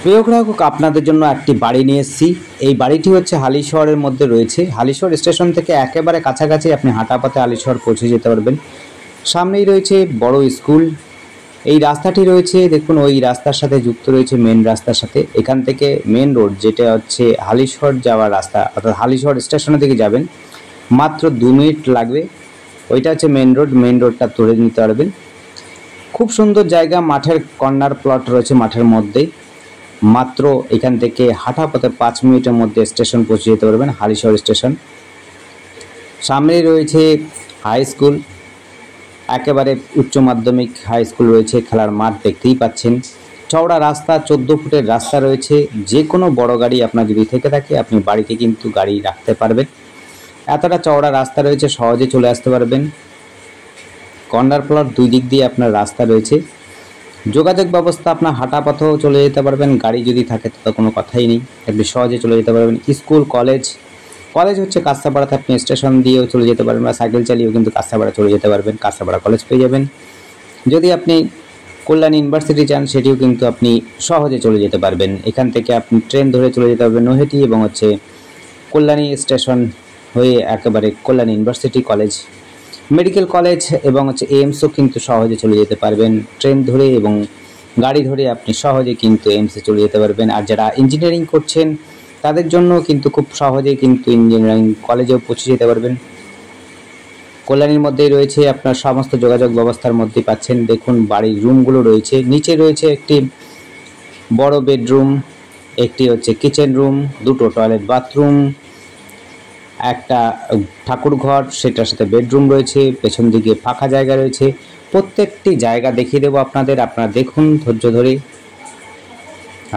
প্রিয় গ্রাহক, আপনাদের জন্য একটি বাড়ি নিয়ে এসেছি। এই বাড়িটি হচ্ছে হালিশহরের মধ্যে রয়েছে। হালিশহর স্টেশন থেকে একেবারে কাছাকাছি, আপনি হাঁটা পথে হালিশহর পৌঁছে যেতে পারবেন। সামনেই রয়েছে বড় স্কুল। এই রাস্তাটি রয়েছে, দেখুন ওই রাস্তার সাথে যুক্ত রয়েছে মেন রাস্তার সাথে। এখান থেকে মেন রোড, যেটা হচ্ছে হালিশহর যাওয়ার রাস্তা, অর্থাৎ হালিশহর স্টেশনের দিকে যাবেন, মাত্র 2 মিনিট লাগবে। ওইটা হচ্ছে মেন রোড। মেন রোডটা ধরে নিতে পারবেন। খুব সুন্দর জায়গা, মাঠের কর্নার প্লট রয়েছে মাঠের মধ্যেই। মাত্র এখান থেকে হাঁটা পথে 5 মিনিটের মধ্যে স্টেশন পৌঁছে যেতে পারবেন, হালিশহর স্টেশন। সামনেই রয়েছে হাই স্কুল, একেবারে উচ্চ মাধ্যমিক হাই স্কুল রয়েছে। খেলার মাঠ দেখতেই পাচ্ছেন। চওড়া রাস্তা, 14 ফুটের রাস্তা রয়েছে। যে কোনো বড় গাড়ি আপনার যদি থেকে থাকে, আপনি বাড়িতে কিন্তু গাড়ি রাখতে পারবেন। এতটা চওড়া রাস্তা রয়েছে, সহজে চলে আসতে পারবেন। কর্নার প্লট, 2 দিক দিয়ে আপনার রাস্তা রয়েছে। যোগাযোগ ব্যবস্থা, আপনার হাঁটা পথেও চলে যেতে পারবেন। গাড়ি যদি থাকে তো কোনো কথাই নেই, আপনি সহজে চলে যেতে পারবেন। স্কুল, কলেজ হচ্ছে কাঁচরাপাড়াতে, আপনি স্টেশন দিয়েও চলে যেতে পারবেন বা সাইকেল চালিয়েও কিন্তু কাঁচরাপাড়া চলে যেতে পারবেন। কাঁচরাপাড়া কলেজ পেয়ে যাবেন। যদি আপনি কল্যাণ ইউনিভার্সিটি চান, সেটিও কিন্তু আপনি সহজে চলে যেতে পারবেন। এখান থেকে আপনি ট্রেন ধরে চলে যেতে পারবেন নৈহাটি, এবং হচ্ছে কল্যাণী স্টেশন হয়ে একেবারে কল্যাণ ইউনিভার্সিটি কলেজ, মেডিকেল কলেজ এবং হচ্ছে এইমসও কিন্তু সহজে চলে যেতে পারবেন ট্রেন ধরে, এবং গাড়ি ধরে আপনি সহজে কিন্তু এইমসে চলে যেতে পারবেন। আর যারা ইঞ্জিনিয়ারিং করছেন, তাদের জন্য কিন্তু খুব সহজেই কিন্তু ইঞ্জিনিয়ারিং কলেজেও পৌঁছে যেতে পারবেন। কল্যাণীর মধ্যেই রয়েছে, আপনার সমস্ত যোগাযোগ ব্যবস্থার মধ্যেই পাচ্ছেন। দেখুন বাড়ির রুমগুলো রয়েছে। নিচে রয়েছে একটি বড় বেডরুম, একটি হচ্ছে কিচেন রুম, 2টো টয়লেট বাথরুম, একটা ঠাকুর ঘর, সেটার সাথে বেডরুম রয়েছে। পেছন দিকে ফাঁকা জায়গা রয়েছে। প্রত্যেকটি জায়গা দেখিয়ে দেবো আপনাদের, আপনারা দেখুন ধৈর্য ধরে।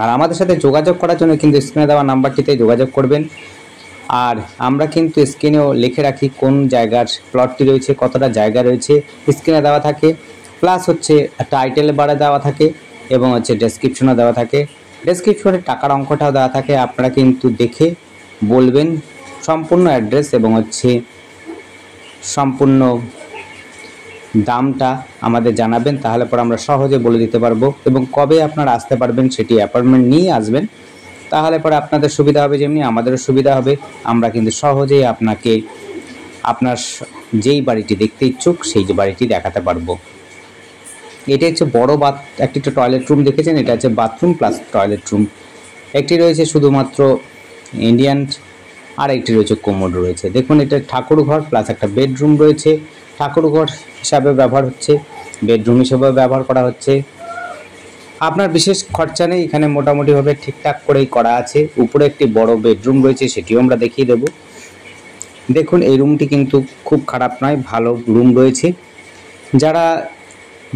আর আমাদের সাথে যোগাযোগ করার জন্য কিন্তু স্ক্রিনে দেওয়া নাম্বারটিতে যোগাযোগ করবেন। আর আমরা কিন্তু স্ক্রিনেও লিখে রাখি কোন জায়গার প্লটটি রয়েছে, কতটা জায়গা রয়েছে, স্ক্রিনে দেওয়া থাকে। প্লাস হচ্ছে টাইটেল বারে দেওয়া থাকে, এবং হচ্ছে ডেসক্রিপশনও দেওয়া থাকে। ডেসক্রিপশনে টাকার অঙ্কটাও দেওয়া থাকে। আপনারা কিন্তু দেখে বলবেন সম্পূর্ণ অ্যাড্রেস, এবং হচ্ছে সম্পূর্ণ দামটা আমাদের জানাবেন। তাহলে পর আমরা সহজে বলে দিতে পারবো, এবং কবে আপনারা আসতে পারবেন সেটি অ্যাপয়েন্টমেন্ট নিয়ে আসবেন। তাহলে পরে আপনাদের সুবিধা হবে, যেমনি আমাদেরও সুবিধা হবে। আমরা কিন্তু সহজেই আপনাকে আপনার যেই বাড়িটি দেখতে ইচ্ছুক সেই যে বাড়িটি দেখাতে পারবো। এটা হচ্ছে বড় একটি টয়লেট রুম দেখেছেন, এটা হচ্ছে বাথরুম প্লাস টয়লেট রুম। একটি রয়েছে শুধুমাত্র ইন্ডিয়ান, আর একটি রয়েছে কোমোড রয়েছে। দেখুন এটা ঠাকুর ঘর প্লাস একটা বেডরুম রয়েছে। ঠাকুর ঘর হিসাবে ব্যবহার হচ্ছে, বেডরুম হিসেবেও ব্যবহার করা হচ্ছে। আপনার বিশেষ খরচা নেই, এখানে মোটামুটিভাবে ঠিকঠাক করেই করা আছে। উপরে একটি বড় বেডরুম রয়েছে, সেটিও আমরা দেখিয়ে দেব। দেখুন এই রুমটি কিন্তু খুব খারাপ নয়, ভালো রুম রয়েছে। যারা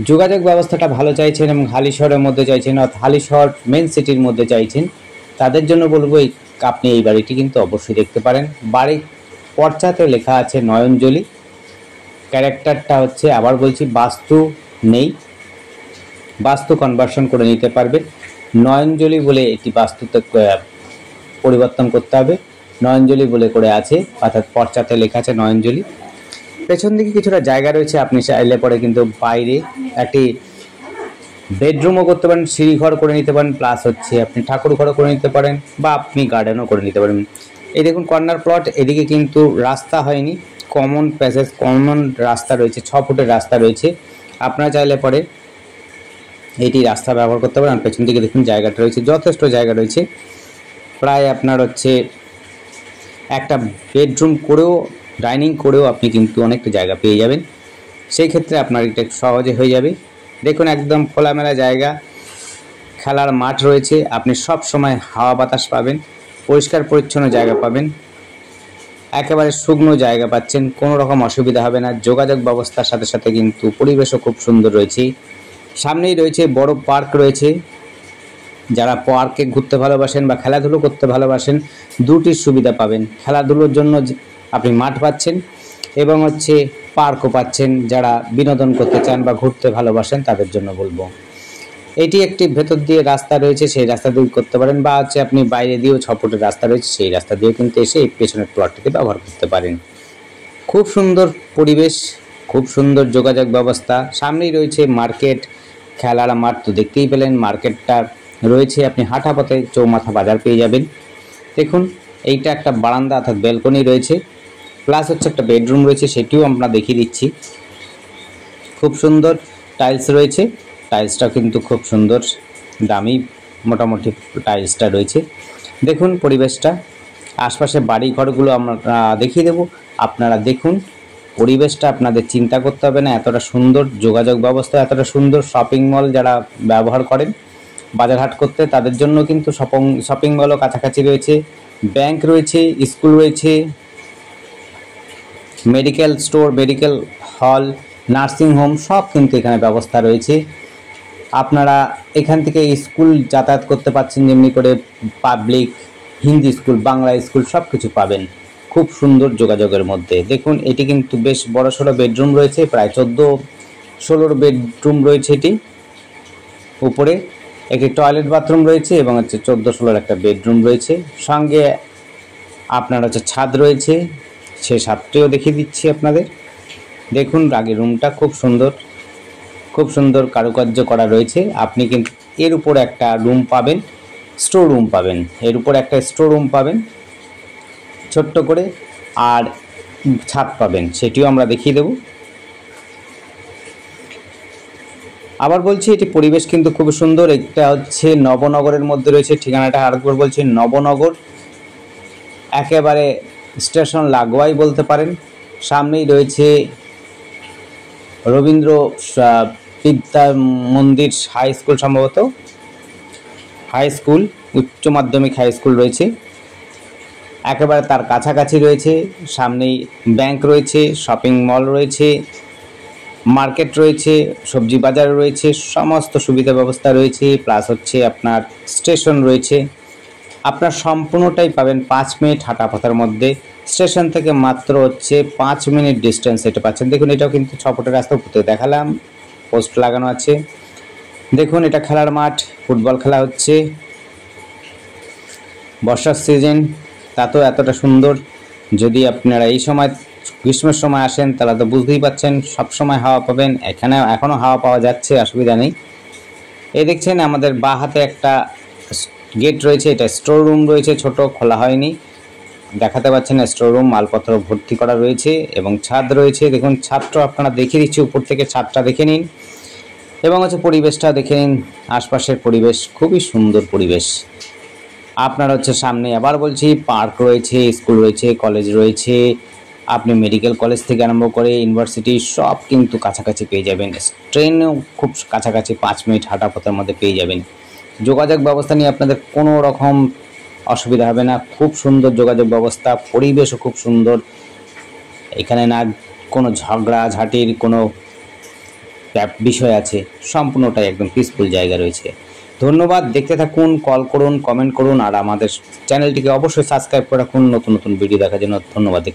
যোগাযোগ ব্যবস্থাটা ভালো চাইছেন এবং হালিশহরের মধ্যে চাইছেন, অর্থাৎ হালিশহর মেন সিটির মধ্যে চাইছেন, তাদের জন্য বলবো আপনি এই বাড়িটি কিন্তু অবশ্যই দেখতে পারেন। বাড়ির পর্চাতে লেখা আছে নয়নজলি। ক্যারেক্টারটা হচ্ছে, আবার বলছি, বাস্তু নেই, বাস্তু কনভার্সন করে নিতে পারবেন। নয়নজলি বলে এটি বাস্তুতে পরিবর্তন করতে হবে। নয়নজলি বলে করে আছে, অর্থাৎ পর্চাতে লেখা আছে নয়নজলি। পেছন দিকে কিছুটা জায়গা রয়েছে, আপনি চাইলে পরে কিন্তু বাইরে একটি বেডরুমও করতে পারেন, সিঁড়িঘর করে নিতে পারেন, প্লাস হচ্ছে আপনি ঠাকুর ঘরও করে নিতে পারেন, বা আপনি গার্ডেনও করে নিতে পারেন। এই দেখুন কর্নার প্লট, এদিকে কিন্তু রাস্তা হয়নি, কমন প্যাসেজ, কমন রাস্তা রয়েছে, 6 ফুটের রাস্তা রয়েছে। আপনারা চাইলে পরে এটি রাস্তা ব্যবহার করতে পারেন। আর পেছন দিকে দেখুন জায়গাটা রয়েছে, যথেষ্ট জায়গা রয়েছে। প্রায় আপনার হচ্ছে একটা বেডরুম করেও, ডাইনিং করেও আপনি কিন্তু অনেকটা জায়গা পেয়ে যাবেন। সেই ক্ষেত্রে আপনার এটা সহজে হয়ে যাবে। দেখুন একদম খোলামেলা জায়গা, খেলার মাঠ রয়েছে। আপনি সব সময় হাওয়া বাতাস পাবেন, পরিষ্কার পরিচ্ছন্ন জায়গা পাবেন, একেবারে শুকনো জায়গা পাচ্ছেন, কোনো রকম অসুবিধা হবে না। যোগাযোগ ব্যবস্থার সাথে সাথে কিন্তু পরিবেশও খুব সুন্দর রয়েছে। সামনেই রয়েছে বড় পার্ক রয়েছে। যারা পার্কে ঘুরতে ভালোবাসেন বা খেলাধুলো করতে ভালোবাসেন, দুটির সুবিধা পাবেন। খেলাধুলোর জন্য আপনি মাঠ পাচ্ছেন, এবং হচ্ছে পার্কও পাচ্ছেন। যারা বিনোদন করতে চান বা ঘুরতে ভালোবাসেন, তাদের জন্য বলবো এটি একটি ভেতর দিয়ে রাস্তা রয়েছে, সেই রাস্তা দিয়ে করতে পারেন, বা হচ্ছে আপনি বাইরে দিয়েও 6 ফুটের রাস্তা রয়েছে, সেই রাস্তা দিয়েও কিন্তু এসে এই পেছনের প্লটটিতে ব্যবহার করতে পারেন। খুব সুন্দর পরিবেশ, খুব সুন্দর যোগাযোগ ব্যবস্থা। সামনেই রয়েছে মার্কেট, খেলার মাঠ তো দেখতেই পেলেন। মার্কেটটা রয়েছে, আপনি হাঁটা পথে চৌমাথা বাজার পেয়ে যাবেন। দেখুন এইটা একটা বারান্দা অর্থাৎ ব্যালকনি রয়েছে, প্লাস হচ্ছে একটা বেডরুম রয়েছে, সেটিও আমরা দেখিয়ে দিচ্ছি। খুব সুন্দর টাইলস রয়েছে, টাইলসটা কিন্তু খুব সুন্দর দামি মোটামুটি টাইলসটা রয়েছে। দেখুন পরিবেশটা, আশপাশে বাড়ি ঘরগুলো আমরা দেখিয়ে দেব। আপনারা দেখুন পরিবেশটা, আপনাদের চিন্তা করতে হবে না, এতটা সুন্দর যোগাযোগ ব্যবস্থা, এতটা সুন্দর শপিং মল যারা ব্যবহার করেন বাজারহাট করতে তাদের জন্য কিন্তু শপিং মলও কাছাকাছি রয়েছে, ব্যাংক রয়েছে, স্কুল রয়েছে, medical store, medical hall, nursing home সব কিন্তু এখানে ব্যবস্থা রয়েছে। আপনারা এখান থেকে স্কুল যাতায়াত করতে পারছেন, যেমনি করে public, Hindi school, Bangla school সব কিছু পাবেন খুব সুন্দর যোগাযোগের মধ্যে। দেখুন এটি কিন্তু বেশ বড়সড় বেডরুম রয়েছে, প্রায় 14-16 বেডরুম রয়েছে। এটি উপরে একটি টয়লেট বাথরুম রয়েছে এবং হচ্ছে 14-16 একটা বেডরুম রয়েছে, সঙ্গে আপনার হচ্ছে ছাদ রয়েছে, সে ছাদটিও দেখিয়ে দিচ্ছি আপনাদের। দেখুন আগে রুমটা খুব সুন্দর কারুকার্য করা রয়েছে। আপনি কিন্তু এর উপর একটা রুম পাবেন, স্টোর রুম পাবেন, এর উপর একটা স্টোর রুম পাবেন ছোট্ট করে, আর ছাদ পাবেন, সেটিও আমরা দেখিয়ে দেব। আবার বলছি এটি পরিবেশ কিন্তু খুব সুন্দর। এটা হচ্ছে নবনগরের মধ্যে রয়েছে, ঠিকানাটা আরেকবার বলছি, নবনগর, একেবারে স্টেশন লাগোয়াই বলতে পারেন। সামনেই রয়েছে রবীন্দ্র বিদ্যা মন্দির হাই স্কুল, সম্ভবত হাই স্কুল, উচ্চ মাধ্যমিক হাই স্কুল রয়েছে, একেবারে তার কাছাকাছি রয়েছে। সামনেই ব্যাংক রয়েছে, শপিং মল রয়েছে, মার্কেট রয়েছে, সবজি বাজার রয়েছে, সমস্ত সুবিধা ব্যবস্থা রয়েছে, প্লাস হচ্ছে আপনার স্টেশন রয়েছে। আপনার সম্পূর্ণটাই পাবেন 5 মিনিট হাঁটা পথের মধ্যে, স্টেশন থেকে মাত্র হচ্ছে 5 মিনিট ডিস্টেন্স এটা পাচ্ছেন। দেখুন এটাও কিন্তু 6 ফুটের রাস্তা, উপরে দেখালাম পোস্ট লাগানো আছে। দেখুন এটা খেলার মাঠ, ফুটবল খেলা হচ্ছে, বর্ষার সিজন, তা তো এতটা সুন্দর। যদি আপনারা এই সময় গ্রীষ্মের সময় আসেন তাহলে তো বুঝতেই পাচ্ছেন সব সময় হাওয়া পাবেন, এখনও হাওয়া পাওয়া যাচ্ছে, অসুবিধা নেই। এই দেখছেন আমাদের বাঁ হাতে একটা গেট রয়েছে, এটা স্টোর রুম রয়েছে, ছোট, খোলা হয়নি, দেখাতে পাচ্ছেন না, স্টোর রুম মালপত্র ভর্তি করা রয়েছে এবং ছাদ রয়েছে। দেখুন ছাদটা আপনারা দেখিয়ে দিচ্ছি, উপর থেকে ছাদটা দেখে নিন এবং হচ্ছে পরিবেশটা দেখে নিন। আশপাশের পরিবেশ খুবই সুন্দর পরিবেশ। আপনার হচ্ছে সামনে আবার বলছি পার্ক রয়েছে, স্কুল রয়েছে, কলেজ রয়েছে, আপনি মেডিকেল কলেজ থেকে আরম্ভ করে ইউনিভার্সিটি সব কিন্তু কাছাকাছি পেয়ে যাবেন। ট্রেনেও খুব কাছাকাছি 5 মিনিট হাঁটা পথের মধ্যে পেয়ে যাবেন। যোগাযোগ ব্যবস্থা নিয়ে আপনাদের কোনো রকম অসুবিধা হবে না, খুব সুন্দর যোগাযোগ ব্যবস্থা, পরিবেশও খুব সুন্দর। এখানে না কোনো ঝগড়াঝাটির কোনো বিষয় আছে, সম্পূর্ণটাই একদম পিসফুল জায়গা রয়েছে। ধন্যবাদ, দেখতে থাকুন, কল করুন, কমেন্ট করুন, আর আমাদের চ্যানেলটিকে অবশ্যই সাবস্ক্রাইব করে রাখুন নতুন নতুন ভিডিও দেখার জন্য। ধন্যবাদ।